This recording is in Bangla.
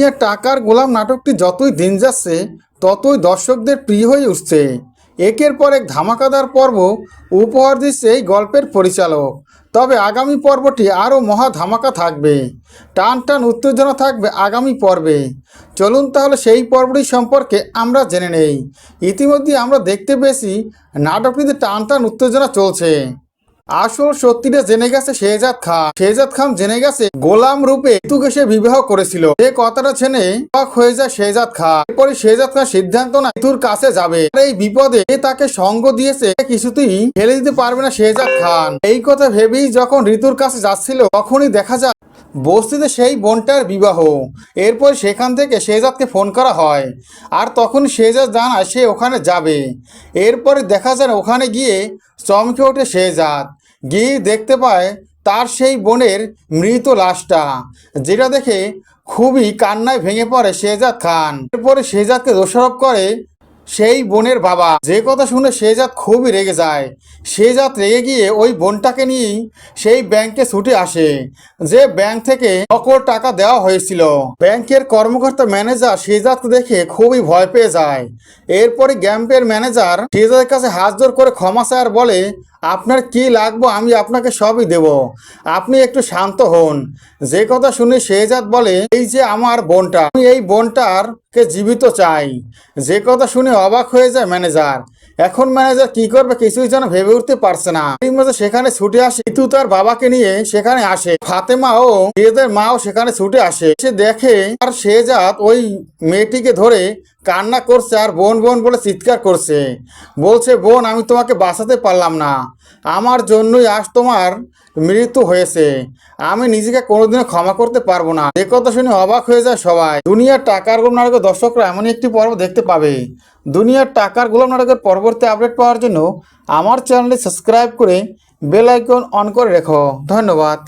দুনিয়ার টাকার গোলাম নাটকটি যতই দিন যাচ্ছে ততই দর্শকদের প্রিয় হয়ে উঠছে। একের পর এক ধামাকাদার পর্ব উপহার দিচ্ছে এই গল্পের পরিচালক। তবে আগামী পর্বটি আরও মহা ধামাকা থাকবে, টান টান উত্তেজনা থাকবে আগামী পর্বে। চলুন তাহলে সেই পর্বটি সম্পর্কে আমরা জেনে নেই। ইতিমধ্যে আমরা দেখতে পেয়েছি নাটকটিতে টান টান উত্তেজনা চলছে। আসল সত্যিটা জেনে গেছে শেহজাদ খান জেনে গেছে গোলাম রূপে ঋতুকে সে বিবাহ করেছিল। এই কথাটা জেনে অবাক হয়ে যায় শেহজাদ খান। এরপরে শেহজাদ খান সিদ্ধান্ত না ঋতুর কাছে যাবে। এই বিপদে তাকে সঙ্গ দিয়েছে কিছুতেই ফেলে দিতে পারবে না শেহজাদ খান। এই কথা ভেবেই যখন ঋতুর কাছে যাচ্ছিল তখনই দেখা যায় বস্তিতে সেই বোনটার বিবাহ। এরপর সেখান থেকে শেহজাদকে ফোন করা হয়, আর তখন শেহজাদ জানায় সে ওখানে যাবে। এরপরে দেখা যায় ওখানে গিয়ে চমকে ওঠে শেহজাদ, গিয়ে দেখতে পায় তার সেই বোনের মৃত লাশটা, যেটা দেখে খুবই কান্নায় ভেঙে পড়ে শেহজাদ খান। এরপরে শেহজাদকে দোষারোপ করে সেই বোনের বাবা। যে কথা শুনে শেহজাদ খুবই রেগে যায়। শেহজাদ রেগে গিয়ে ওই বোনটাকে নিয়েই সেই ব্যাংকে ছুটে আসে, যে ব্যাংক থেকে নকল টাকা দেওয়া হয়েছিল। ব্যাংকের কর্মকর্তা ম্যানেজার শেহজাদকে দেখে খুবই ভয় পেয়ে যায়। এরপরে গ্যাম্পের ম্যানেজার শেহজাদের কাছে হাত জোড় করে ক্ষমা চায় আর বলে, আপনার কি লাগবে আমি আপনাকে সবই দেব, আপনি একটু শান্ত হন। যে কথা শুনে শেহজাদ বলে, এই যে আমার বোনটা, আমি এই বোনটারকে জীবিত চাই। যে কথা শুনে অবাক হয়ে যায় ম্যানেজার। এখন ম্যানেজার কি করবে কিছুই যেন ভেবে উঠতে পারছে না। এই মাঝে সেখানে ছুটে আসে ঋতু তার বাবাকে নিয়ে সেখানে আসে। ফাতেমা ও শেহজাদের মাও সেখানে ছুটে আসে। সে দেখে আর শেহজাদ ওই মেয়েটিকে ধরে কান্না করছে আর বোন বোন বলে চিৎকার করছে। বলছে, বোন আমি তোমাকে বাঁচাতে পারলাম না, আমার জন্যই আজ তোমার মৃত্যু হয়েছে, আমি নিজেকে কোনোদিনও ক্ষমা করতে পারবো না। এ কথা শুনে অবাক হয়ে যায় সবাই। দুনিয়ার টাকার গোলাম নাটকের দর্শকরা এমনই একটি পর্ব দেখতে পাবে। দুনিয়ার টাকার গোলাম নাটকের পরবর্তী আপডেট পাওয়ার জন্য আমার চ্যানেলটি সাবস্ক্রাইব করে বেল আইকন অন করে রেখো। ধন্যবাদ।